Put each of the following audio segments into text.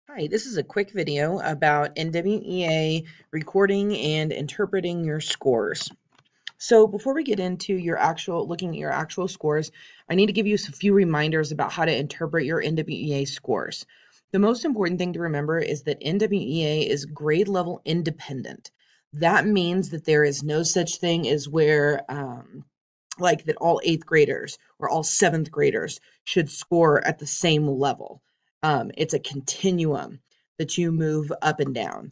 Hi, this is a quick video about NWEA recording and interpreting your scores. So before we get into looking at your actual scores, I need to give you a few reminders about how to interpret your NWEA scores. The most important thing to remember is that NWEA is grade level independent. That means that there is no such thing as where like that all eighth graders or all seventh graders should score at the same level. It's a continuum that you move up and down.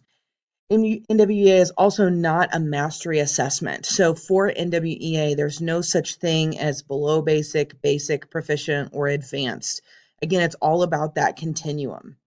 NWEA is also not a mastery assessment. So for NWEA, there's no such thing as below basic, basic, proficient, or advanced. Again, it's all about that continuum.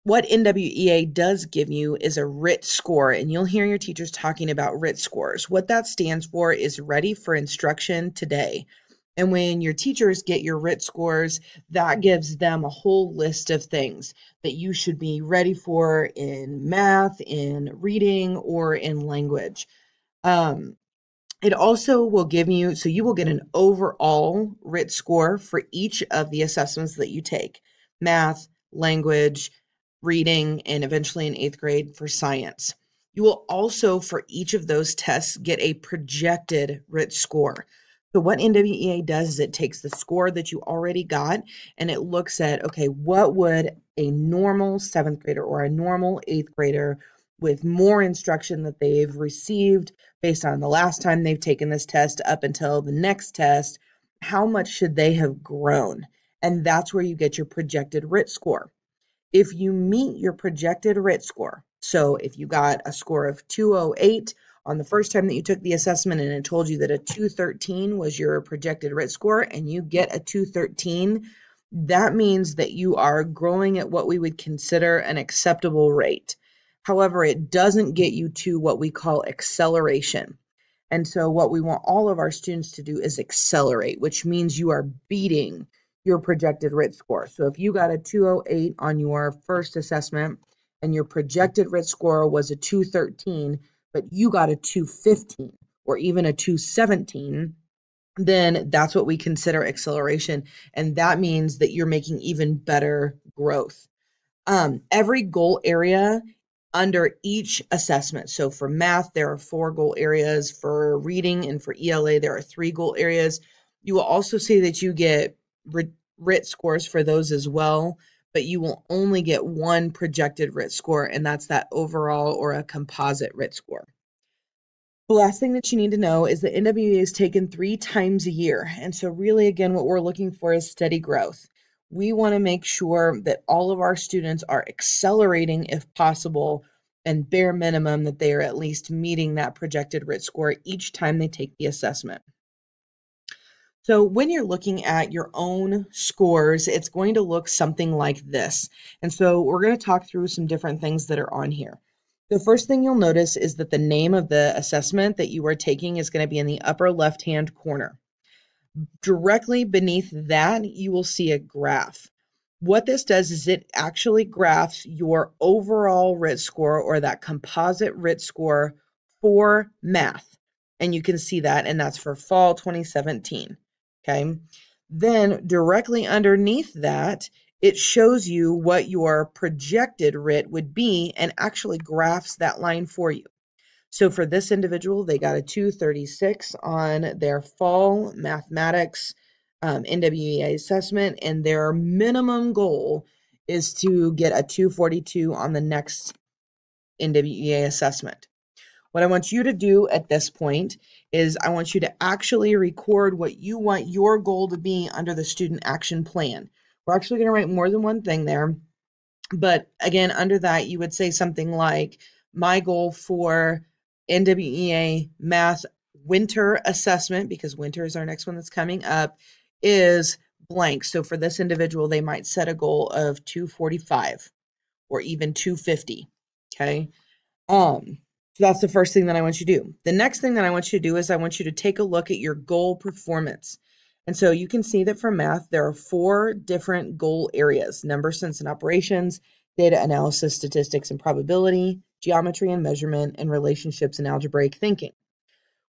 What NWEA does give you is a RIT score, and you'll hear your teachers talking about RIT scores. What that stands for is Ready for Instruction Today. And when your teachers get your RIT scores, that gives them a whole list of things that you should be ready for in math, in reading, or in language. It also will give you, so you will get an overall RIT score for each of the assessments that you take: math, language, reading, and eventually in eighth grade for science. You will also, for each of those tests, get a projected RIT score. So what NWEA does is it takes the score that you already got and it looks at, okay, what would a normal seventh grader or a normal eighth grader with more instruction that they've received based on the last time they've taken this test up until the next test, how much should they have grown? And that's where you get your projected RIT score. If you meet your projected RIT score, so if you got a score of 208 on the first time that you took the assessment and it told you that a 213 was your projected RIT score and you get a 213, that means that you are growing at what we would consider an acceptable rate. However, it doesn't get you to what we call acceleration. And so what we want all of our students to do is accelerate, which means you are beating your projected RIT score. So if you got a 208 on your first assessment and your projected RIT score was a 213, but you got a 215 or even a 217, then that's what we consider acceleration. And that means that you're making even better growth. Every goal area under each assessment. So for math, there are 4 goal areas. For reading and for ELA, there are 3 goal areas. You will also see that you get RIT scores for those as well, but you will only get one projected RIT score, and that's that overall or a composite RIT score. The last thing that you need to know is that NWEA is taken 3 times a year. And so really, again, what we're looking for is steady growth. We want to make sure that all of our students are accelerating if possible, and bare minimum that they are at least meeting that projected RIT score each time they take the assessment. So when you're looking at your own scores, it's going to look something like this. And so we're going to talk through some different things that are on here. The first thing you'll notice is that the name of the assessment that you are taking is going to be in the upper left-hand corner. Directly beneath that, you will see a graph. What this does is it actually graphs your overall RIT score, or that composite RIT score, for math. And you can see that, and that's for fall 2017. Okay. Then directly underneath that, it shows you what your projected RIT would be and actually graphs that line for you. So for this individual, they got a 236 on their fall mathematics NWEA assessment, and their minimum goal is to get a 242 on the next NWEA assessment. What I want you to do at this point is I want you to actually record what you want your goal to be under the student action plan. We're actually going to write more than one thing there. But again, under that, you would say something like, my goal for NWEA math winter assessment, because winter is our next one that's coming up, is blank. So for this individual, they might set a goal of 245 or even 250. Okay. So that's the first thing that I want you to do. The next thing that I want you to do is I want you to take a look at your goal performance. And so you can see that for math, there are 4 different goal areas: number, sense, and operations, data analysis, statistics and probability, geometry and measurement, and relationships and algebraic thinking.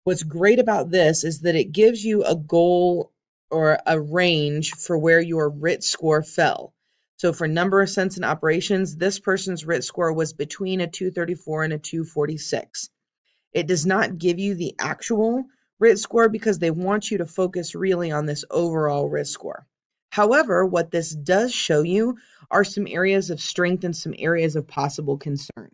What's great about this is that it gives you a goal or a range for where your RIT score fell. So for number of cents and operations, this person's RIT score was between a 234 and a 246. It does not give you the actual RIT score because they want you to focus really on this overall RIT score. However, what this does show you are some areas of strength and some areas of possible concern.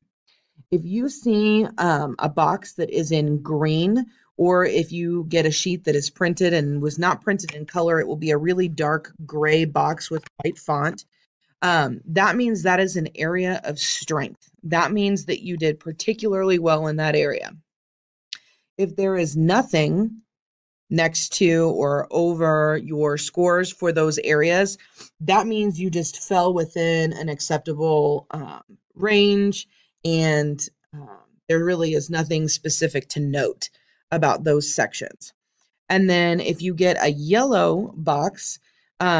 If you see a box that is in green, or if you get a sheet that is printed and was not printed in color, it will be a really dark gray box with white font. That means that is an area of strength. That means that you did particularly well in that area. If there is nothing next to or over your scores for those areas, that means you just fell within an acceptable range, and there really is nothing specific to note about those sections. And then if you get a yellow box,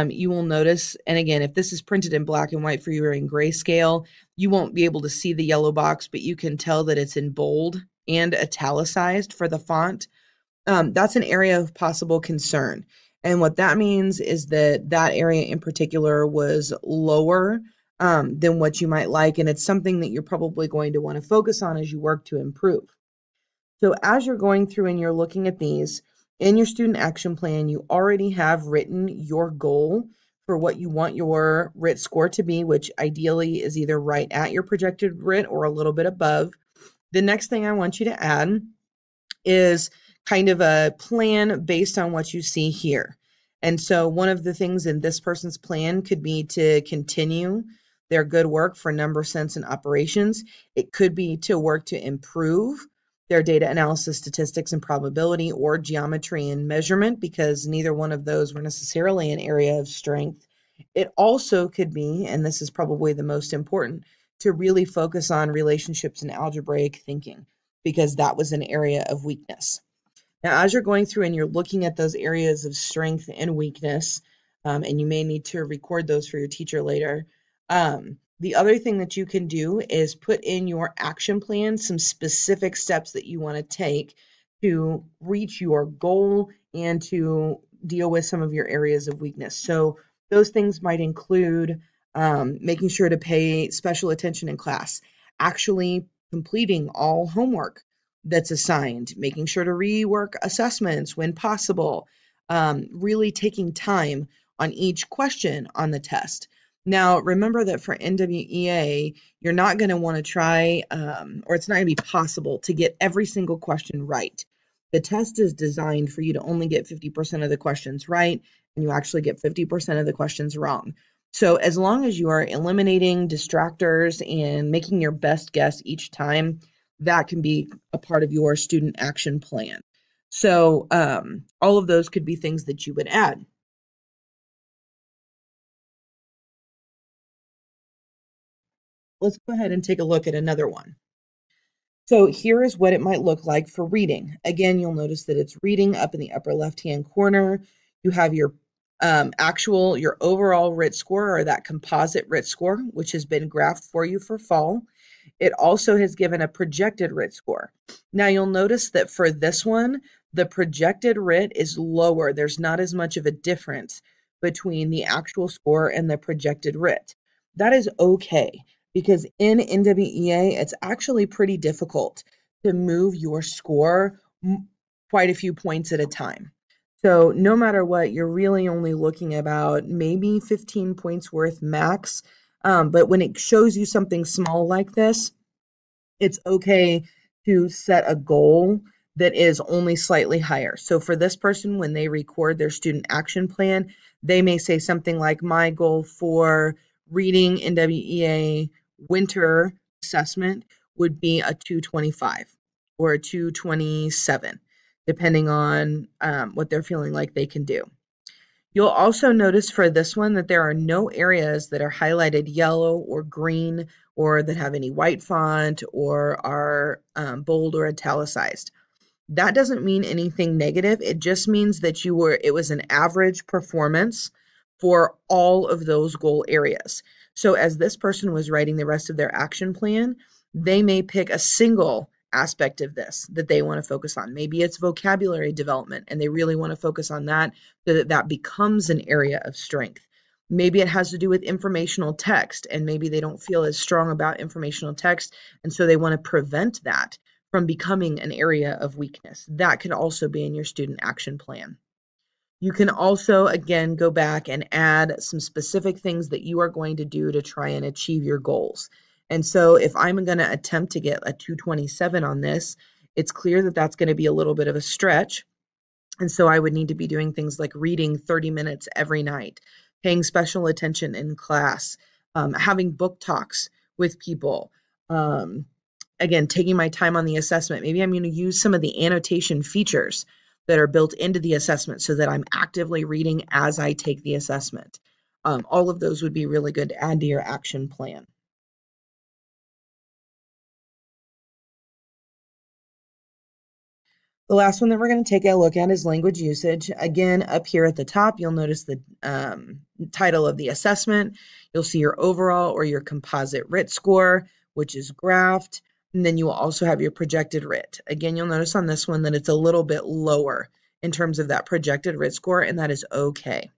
you will notice, and again, if this is printed in black and white for you or in grayscale, you won't be able to see the yellow box, but you can tell that it's in bold and italicized for the font. That's an area of possible concern. And what that means is that that area in particular was lower than what you might like, and it's something that you're probably going to want to focus on as you work to improve. So as you're going through and you're looking at these, in your student action plan, you already have written your goal for what you want your RIT score to be, which ideally is either right at your projected RIT or a little bit above. The next thing I want you to add is kind of a plan based on what you see here. And so one of the things in this person's plan could be to continue their good work for number, sense, and operations. It could be to work to improve their data analysis, statistics, and probability, or geometry and measurement, because neither one of those were necessarily an area of strength. It also could be, and this is probably the most important, to really focus on relationships and algebraic thinking, because that was an area of weakness. Now, as you're going through and you're looking at those areas of strength and weakness, and you may need to record those for your teacher later, the other thing that you can do is put in your action plan some specific steps that you want to take to reach your goal and to deal with some of your areas of weakness. So those things might include making sure to pay special attention in class, actually completing all homework that's assigned, making sure to rework assessments when possible, really taking time on each question on the test. Now, remember that for NWEA, you're not going to want to try, or it's not going to be possible to get every single question right. The test is designed for you to only get 50% of the questions right, and you actually get 50% of the questions wrong. So as long as you are eliminating distractors and making your best guess each time, that can be a part of your student action plan. So all of those could be things that you would add. Let's go ahead and take a look at another one. So here is what it might look like for reading. Again, you'll notice that it's reading up in the upper left-hand corner. You have your your overall RIT score, or that composite RIT score, which has been graphed for you for fall. It also has given a projected RIT score. Now you'll notice that for this one, the projected RIT is lower. There's not as much of a difference between the actual score and the projected RIT. That is okay, because in NWEA, it's actually pretty difficult to move your score quite a few points at a time. So no matter what, you're really only looking about maybe 15 points worth max. But when it shows you something small like this, it's okay to set a goal that is only slightly higher. So for this person, when they record their student action plan, they may say something like, my goal for reading NWEA winter assessment would be a 225 or a 227, depending on what they're feeling like they can do. You'll also notice for this one that there are no areas that are highlighted yellow or green, or that have any white font, or are bold or italicized. That doesn't mean anything negative. It just means that it was an average performance for all of those goal areas. So as this person was writing the rest of their action plan, they may pick a single aspect of this that they want to focus on. Maybe it's vocabulary development, and they really want to focus on that so that that becomes an area of strength. Maybe it has to do with informational text, and maybe they don't feel as strong about informational text, and so they want to prevent that from becoming an area of weakness. That could also be in your student action plan. You can also, again, go back and add some specific things that you are going to do to try and achieve your goals. And so if I'm going to attempt to get a 227 on this, it's clear that that's going to be a little bit of a stretch. And so I would need to be doing things like reading 30 minutes every night, paying special attention in class, having book talks with people. Again, taking my time on the assessment. Maybe I'm going to use some of the annotation features that are built into the assessment so that I'm actively reading as I take the assessment. All of those would be really good to add to your action plan. The last one that we're going to take a look at is language usage. Again, up here at the top, you'll notice the title of the assessment. You'll see your overall or your composite RIT score, which is graphed. And then you will also have your projected RIT. Again, you'll notice on this one that it's a little bit lower in terms of that projected RIT score, and that is okay.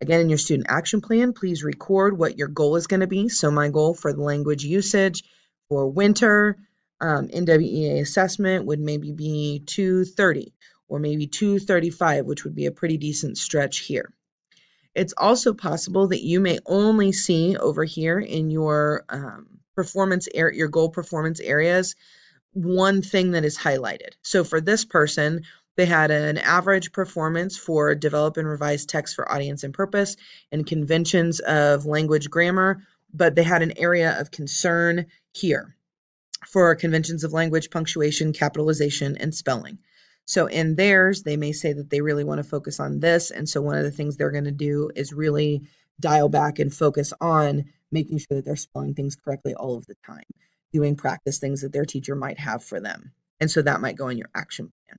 Again, in your student action plan, please record what your goal is going to be. So my goal for the language usage for winter NWEA assessment would maybe be 230 or maybe 235, which would be a pretty decent stretch here. It's also possible that you may only see over here in your your goal performance areas, one thing that is highlighted. So for this person, they had an average performance for develop and revise text for audience and purpose and conventions of language grammar, but they had an area of concern here for conventions of language, punctuation, capitalization, and spelling. So in theirs, they may say that they really want to focus on this. And so one of the things they're going to do is really dial back and focus on making sure that they're spelling things correctly all of the time, doing practice things that their teacher might have for them. And so that might go in your action plan.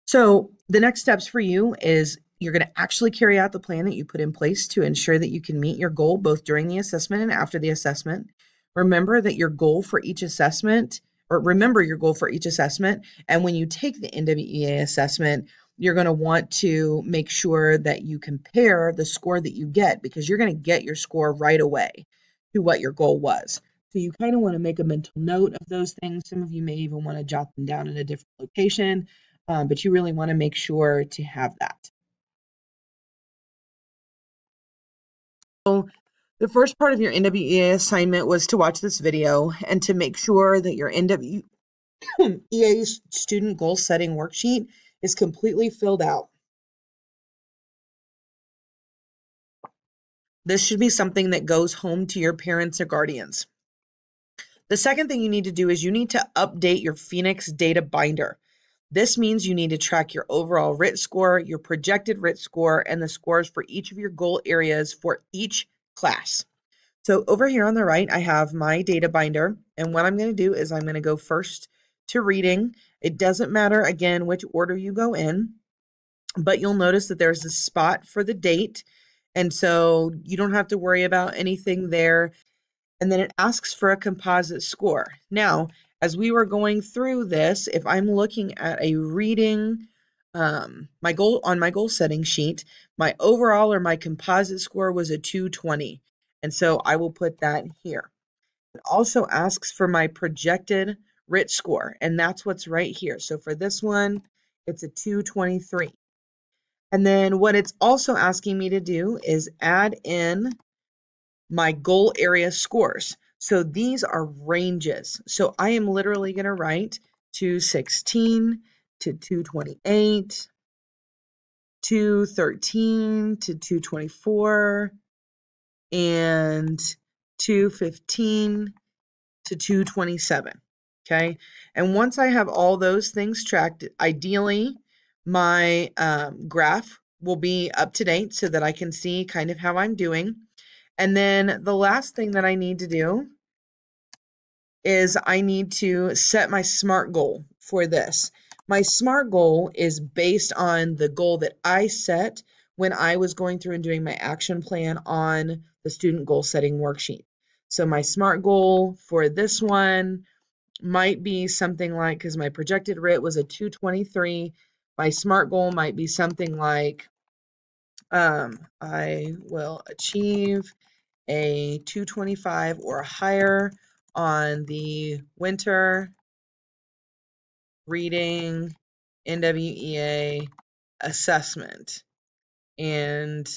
So the next steps for you is you're going to actually carry out the plan that you put in place to ensure that you can meet your goal both during the assessment and after the assessment. Remember that your goal for each assessment, or remember your goal for each assessment. And when you take the NWEA assessment, you're going to want to make sure that you compare the score that you get, because you're going to get your score right away to what your goal was. So you kind of want to make a mental note of those things. Some of you may even want to jot them down in a different location, but you really want to make sure to have that. So the first part of your NWEA assignment was to watch this video and to make sure that your NWEA student goal setting worksheet is completely filled out. This should be something that goes home to your parents or guardians. The second thing you need to do is you need to update your Phoenix data binder. This means you need to track your overall RIT score, your projected RIT score, and the scores for each of your goal areas for each class. So over here on the right, I have my data binder. And what I'm going to do is I'm going to go first to reading. It doesn't matter, again, which order you go in, but you'll notice that there's a spot for the date. And so you don't have to worry about anything there. And then it asks for a composite score. Now, as we were going through this, if I'm looking at a reading, my goal setting sheet, my overall or my composite score was a 220. And so I will put that here. It also asks for my projected RIT score, and that's what's right here. So for this one, it's a 223. And then what it's also asking me to do is add in my goal area scores. So these are ranges. So I am literally going to write 216 to 228, 213 to 224, and 215 to 227. Okay. And once I have all those things tracked, ideally my graph will be up to date so that I can see kind of how I'm doing. And then the last thing that I need to do is I need to set my SMART goal for this. My SMART goal is based on the goal that I set when I was going through and doing my action plan on the student goal setting worksheet. So my SMART goal for this one might be something like, because my projected RIT was a 223, my SMART goal might be something like, I will achieve a 225 or higher on the winter reading NWEA assessment, and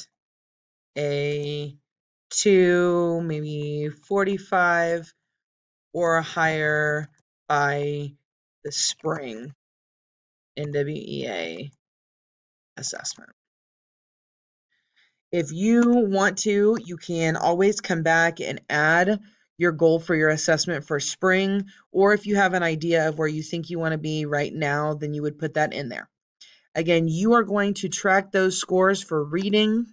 a 2, maybe 45 or higher by the spring NWEA assessment. If you want to, you can always come back and add your goal for your assessment for spring, or if you have an idea of where you think you want to be right now, then you would put that in there. Again, you are going to track those scores for reading.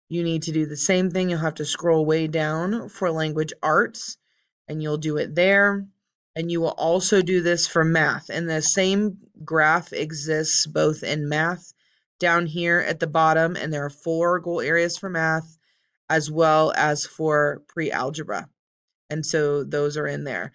You need to do the same thing. You'll have to scroll way down for language arts, and you'll do it there. And you will also do this for math. And the same graph exists both in math down here at the bottom, and there are 4 goal areas for math as well as for pre-algebra. And so those are in there.